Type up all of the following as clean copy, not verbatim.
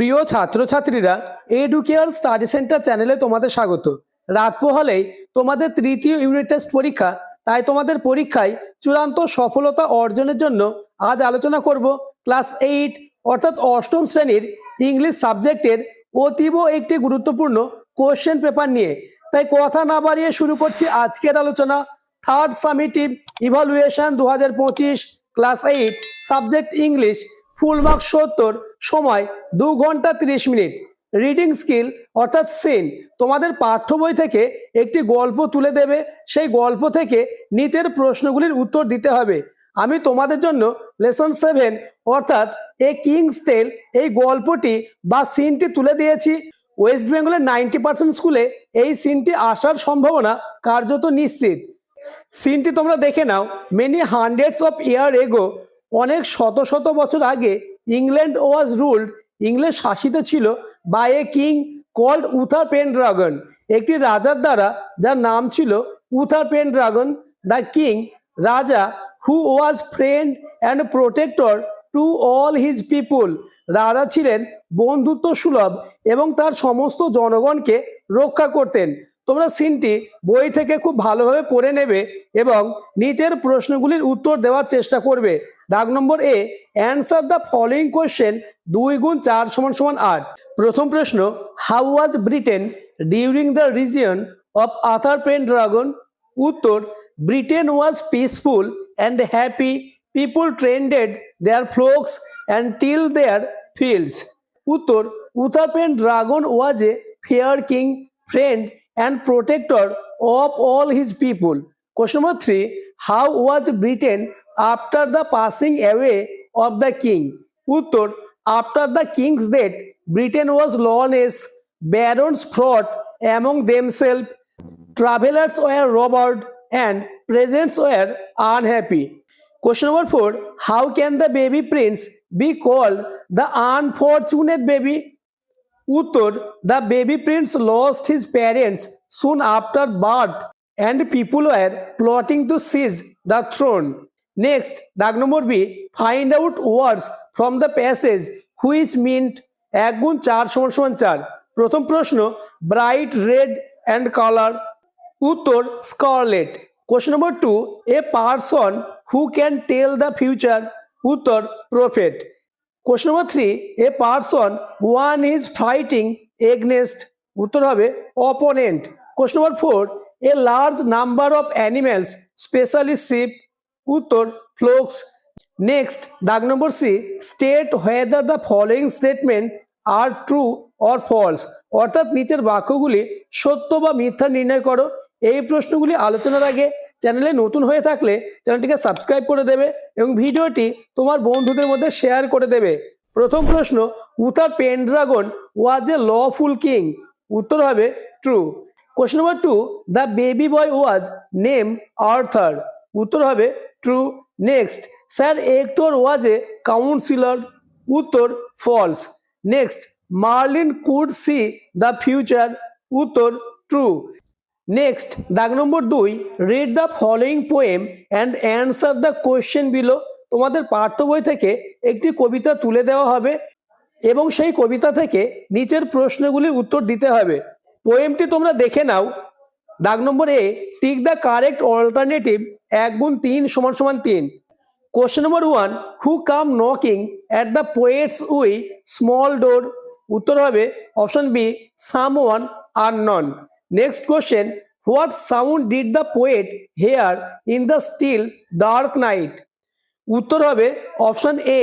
প্রিয় ছাত্রছাত্রীরা, educare study centre চ্যানেলে তোমাদের স্বাগত। রাত পোহালেই তোমাদের তৃতীয় ইউনিট টেস্ট পরীক্ষা, তাই তোমাদের পরীক্ষায় চূড়ান্ত সফলতা অর্জনের জন্য আজ আলোচনা করব ক্লাস 8 অর্থাৎ অষ্টম শ্রেণীর ইংলিশ সাবজেক্টের অতীব একটি গুরুত্বপূর্ণ কোশ্চেন পেপার নিয়ে। তাই কথা না বাড়িয়ে শুরু করছি আজকের আলোচনা। Third summative evaluation 2025 class 8 subject English, full marks 70, সময় 2 ঘন্টা 30 মিনিট। রিডিং স্কিল অর্থাৎ সিন, তোমাদের পাঠ্য বই থেকে একটি গল্প তুলে দেবে, সেই গল্প থেকে নিচের প্রশ্নগুলির উত্তর দিতে হবে। আমি তোমাদের জন্য লেসন 7 অর্থাৎ এ কিংস টেল এই গল্পটি বা সিনটি তুলে দিয়েছি। ওয়েস্ট বেঙ্গলের 90% স্কুলে এই সিনটি আসার সম্ভাবনা কার্যত নিশ্চিত। সিনটি তোমরা দেখে নাও। মেনি হান্ড্রেডস অফ ইয়ার এগো, অনেক শত শত বছর আগে ইংল্যান্ড ওয়াজ রুলড, ইংল্যান্ড শাসিত ছিল বাই এ কিং কল্ড উথার পেনড্রাগন, একটি রাজার দ্বারা যার নাম ছিল উথার পেনড্রাগন। দ্য কিং, রাজা, who was friend and protector to all his people, রাজা ছিলেন বন্ধুত্ব সুলভ এবং তার সমস্ত জনগণকে রক্ষা করতেন। তোমরা সিনটি বই থেকে খুব ভালোভাবে পড়ে নেবে এবং নিচের প্রশ্নগুলির উত্তর দেওয়ার চেষ্টা করবে। দাগ নম্বর A, answer the following question 2 গুণ 4 = 8। প্রথম প্রশ্ন, how was Britain during the region of Arthur Pendragon? উত্তর, Britain was peaceful and happy, people trended their flocks and till their fields. উত্তর, Uther Pendragon was a fair king, friend and protector of all his people. Question number 3, how was Britain after the passing away of the king? Uttor, after the king's death, Britain was lawless, barons fought among themselves, travelers were robbed, and peasants were unhappy. Question number 4, how can the baby prince be called the unfortunate baby? Uttor, the baby prince lost his parents soon after birth and people were plotting to seize the throne. Next, dag number B, find out words from the passage which meant 1 গুণ 4 = 4। প্রথম প্রশ্ন, bright red and colour. উত্তর, scarlet. Question number 2, a person who can tell the future. উত্তর, prophet. Question number 3, a person one is fighting against. উত্তর হবে opponent. Question number 4, a large number of animals specially sheep. উত্তর, flocks. Next, দাগ নম্বর C, state whether the following statement are true or false, অর্থাৎ নিচের বাক্যগুলি সত্য বা মিথ্যা নির্ণয় করো। এই প্রশ্নগুলি আলোচনার আগে চ্যানেলে নতুন হয়ে থাকলে চ্যানেলটিকে সাবস্ক্রাইব করে দেবে এবং ভিডিওটি তোমার বন্ধুদের মধ্যে শেয়ার করে দেবে। প্রথম প্রশ্ন, উথার Pendragon was A lawful king. উত্তর হবে true. Question number 2, the baby boy was name Arthur. উত্তর হবে true. Next, sir Hector was a councillor. উত্তর, false. Next, Merlin could see the future. উত্তর, ট্রু। নেক্সট, দাগ number 2, read the following poem and answer the question below. তোমাদের পাঠ্য বই থেকে একটি কবিতা তুলে দেওয়া হবে এবং সেই কবিতা থেকে নিচের প্রশ্নগুলির উত্তর দিতে হবে। পোয়েমটি তোমরা দেখে নাও। দাগ নম্বর A, tick the correct alternative 1 গুণ 3 = 3। Question number 1, who come knocking at the poets wee small door. উত্তর হবে option B, someone unknown. Next question, what sound did the poet hear in the still dark night. উত্তর হবে option এ।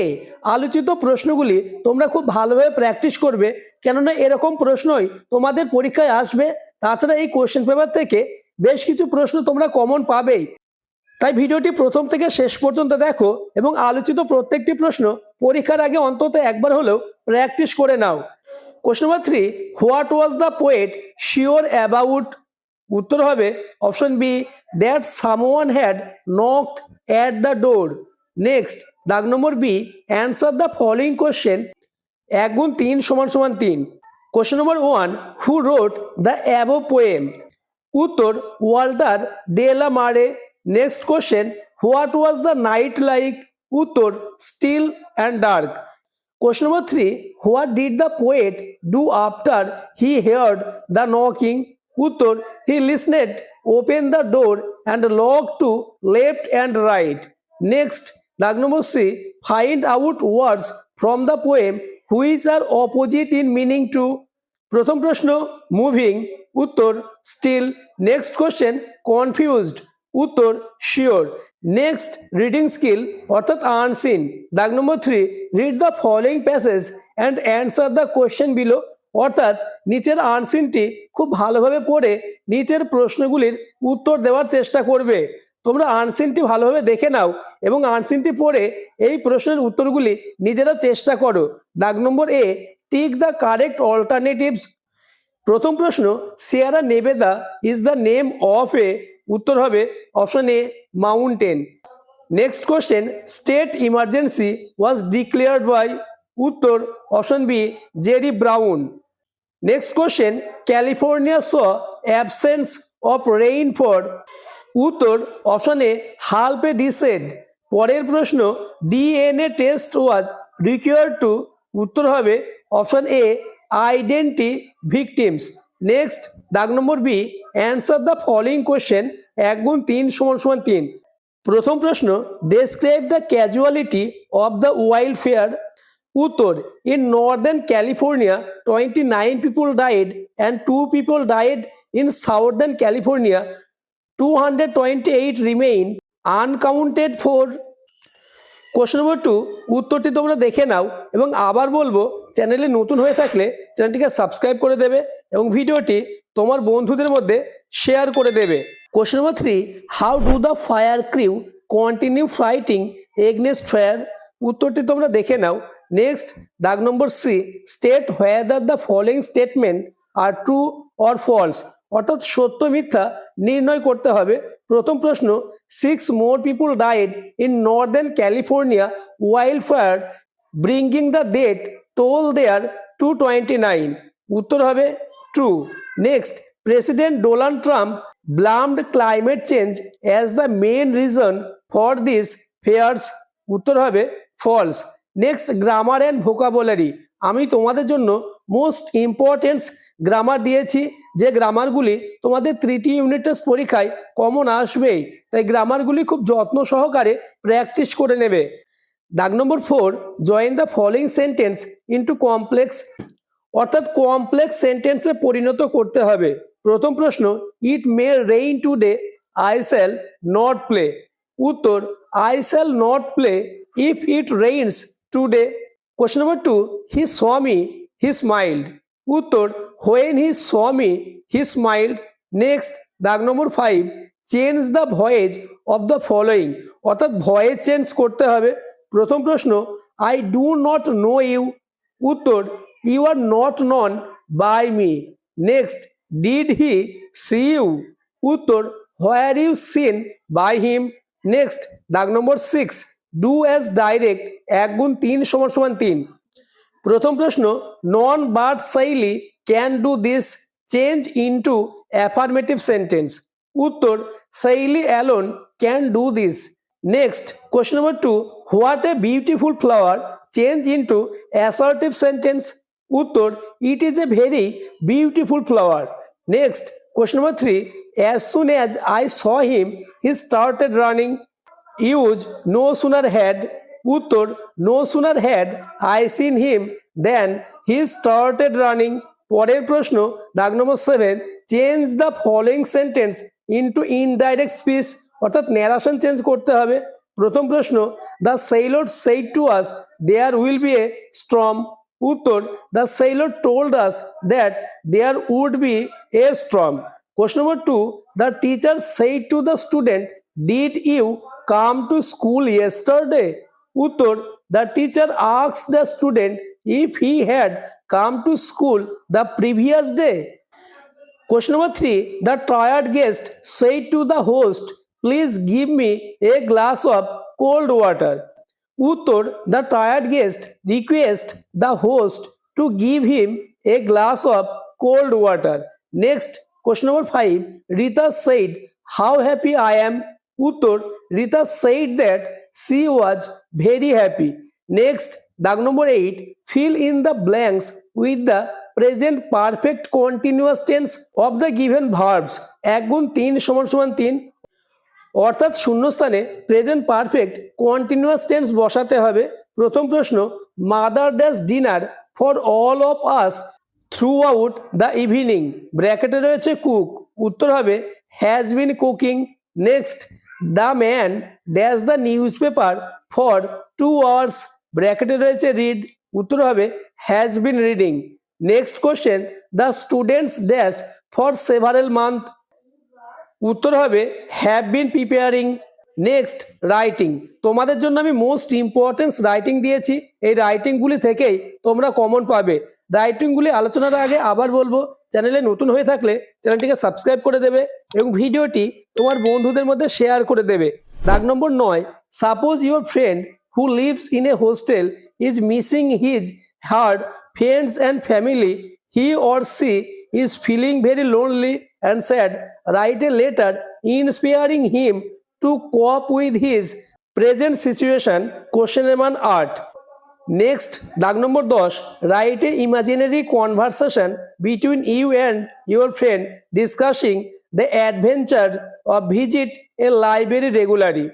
আলোচিত প্রশ্নগুলি তোমরা খুব ভালোভাবে প্র্যাকটিস করবে, কেননা এরকম প্রশ্নই তোমাদের পরীক্ষায় আসবে। তাছাড়া এই কোশ্চেন পেপার থেকে বেশ কিছু প্রশ্ন তোমরা কমন পাবেই। তাই ভিডিওটি প্রথম থেকে শেষ পর্যন্ত দেখো এবং আলোচিত প্রত্যেকটি প্রশ্ন পরীক্ষার আগে অন্তত একবার হলেও প্র্যাকটিস করে নাও। Question number 3, what was the poet sure about. উত্তর হবে option B, that someone had knocked at the door. Next, দাগ নম্বর B, answer the following question 1 গুণ 3 = 3। Question number 1, who wrote the above poem. উত্তর, Walter de la Mare. Next question, what was the night like. উত্তর, still and dark. Question number 3. What did the poet do after he heard the knocking? Uttor. He listened, opened the door and looked to left and right. Next, dag number C. Find out words from the poem which are opposite in meaning to. প্রথম প্রশ্ন moving, উত্তর still. Next question confused, উত্তর sure. Next reading skill অর্থাৎ unseen. দাগ নম্বর 3, read the following passage and answer the question below, অর্থাৎ নিচের আনসিনটি খুব ভালোভাবে পড়ে নিচের প্রশ্নগুলির উত্তর দেওয়ার চেষ্টা করবে। তোমরা আনসিনটি ভালোভাবে দেখে নাও এবং আনসিনটি পড়ে এই প্রশ্নের উত্তরগুলি নিজেরা চেষ্টা করো। দাগ নম্বর A, tick the correct alternatives. প্রথম প্রশ্ন, Sierra Nevada is the name of a, উত্তর হবে option a mountain. Next question, state emergency was declared by, উত্তর option B Jerry Brown. Next question, California saw absence of rain for, উত্তর option A half a decade. পরের প্রশ্ন, DNA test was required to, উত্তর হবে option A identify victims. Next দাগ নম্বর B, answer the following question 1 গুণ 3 = 3। প্রথম প্রশ্ন, describe the casualty of the wild fire, উত্তর in northern California 29 people died and 2 people died in southern California, 228 remain unaccounted for। Question number 2, উত্তরটি তোমরা দেখে নাও এবং আবার বলবো চ্যানেলে নতুন হয়ে থাকলে চ্যানেলটিকে সাবস্ক্রাইব করে দেবে এবং ভিডিওটি তোমার বন্ধুদের মধ্যে শেয়ার করে দেবে। Question number 3, how do the fire crew continue fighting against fire, উত্তরটি তোমরা দেখে নাও। নেক্সট দাগ নম্বর C, state whether the following statement are true or false, অর্থাৎ সত্য মিথ্যা নির্ণয় করতে হবে। প্রথম প্রশ্ন, 6 more people died in northern California wildfire bringing the death toll there to 29, উত্তর হবে true. Next, president Donald Trump blamed climate change as the main reason for these fires, উত্তর হবে false. Next, grammar and vocabulary. আমি তোমাদের জন্য most important grammar দিয়েছি, যে গ্রামারগুলি তোমাদের তৃতীয় ইউনিট টেস্ট পরীক্ষায় কমন আসবেই, তাই গ্রামারগুলি খুব যত্ন সহকারে প্র্যাকটিস করে নেবে। দাগ নম্বর 4, join the following sentence into complex, অর্থাৎ কমপ্লেক্স সেন্টেন্সে পরিণত করতে হবে। প্রথম প্রশ্ন, it may rain today I shall not play, উত্তর I shall not play if it rains today. Question number 2, he saw me he smiled, উত্তর when he saw me he smiled. Next দাগ নম্বর 5, change the voice of the following, অর্থাৎ voice change করতে হবে। প্রথম প্রশ্ন, I do not know you, উত্তর you are not known by me. Next, did he see you, উত্তর where you seen by him. Next দাগ নম্বর 6, ডু অ্যাজ ডাইরেক্ট 1 গুণ 3 = 3। প্রথম প্রশ্ন, none but Saili can do this change into affirmative sentence, উত্তর Saili alone can do this. Next question number 2, what a beautiful flower change into assertive sentence, উত্তর it is a very beautiful flower. Next question number 3, as soon as I saw him he started running, use no sooner had, উত্তর no sooner had I seen him then he started running. পরের প্রশ্ন দাগ নম্বর 7, change the following sentence into indirect speech, অর্থাৎ narration change করতে হবে। প্রথম প্রশ্ন, the sailor said to us there will be a storm, উত্তর the sailor told us that there would be a storm. Question number 2, the teacher said to the student did you come to school yesterday, উত্তর the teacher asked the student if he had come to school the previous day. Question number 3, the tired guest said to the host, please give me a glass of cold water, uttor the tired guest request the host to give him a glass of cold water. Next question number 5, Rita said how happy I am, uttor Rita said that she was very happy. Next দাগ নম্বর 8, fill in the blanks with the present perfect continuous tense of the given verbs। 1 গুণ 3 সমান সমান 3, অর্থাৎ শূন্যস্থানে present perfect continuous tense বসাতে হবে। প্রথম প্রশ্ন, mother dash dinner for all of us throughout the evening, ব্র্যাকেটে রয়েছে কুক, উত্তর হবে has been cooking. Next, the man dash the newspaper for 2 hours, ব্র্যাকেটে রয়েছে রিড, উত্তর হবে has been reading. Next question, the students dash for several month, উত্তর হবে have been preparing. Next, writing, তোমাদের জন্য আমি মোস্ট ইম্পর্টেন্স রাইটিং দিয়েছি, এই রাইটিংগুলি থেকেই তোমরা কমন পাবে। রাইটিংগুলি আলোচনার আগে আবার বলবো, চ্যানেলে নতুন হয়ে থাকলে চ্যানেলটিকে সাবস্ক্রাইব করে দেবে এবং ভিডিওটি তোমার বন্ধুদের মধ্যে শেয়ার করে দেবে। দাগ number 9, suppose your friend who lives in a hostel is missing his hard friends and family, he or she is feeling very lonely and sad, write a letter inspiring him to cope with his present situation, art। Next, দাগ নম্বর 10, write a imaginary conversation between you and your friend discussing the adventure of visit a library regularly।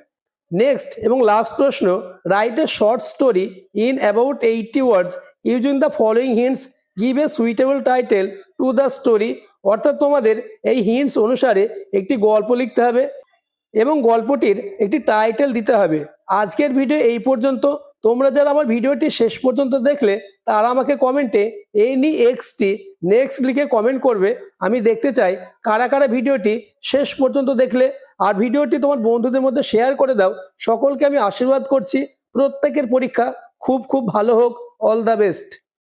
Next এবং last প্রশ্ন, write a short story in about 80 words using the following hints, give a suitable title to the story, অর্থাৎ তোমাদের এই hints অনুসারে একটি গল্প লিখতে হবে এবং গল্পটির একটি টাইটেল দিতে হবে। আজকের ভিডিও এই পর্যন্ত। তোমরা যারা আমার ভিডিওটি শেষ পর্যন্ত দেখলে তারা আমাকে কমেন্টে NEXT নেক্সট লিখে কমেন্ট করবে। আমি দেখতে চাই কারা কারা ভিডিওটি শেষ পর্যন্ত দেখলে, আর ভিডিওটি তোমার বন্ধুদের মধ্যে শেয়ার করে দাও। সকলকে আমি আশীর্বাদ করছি, প্রত্যেকের পরীক্ষা খুব খুব ভালো হোক। All the best.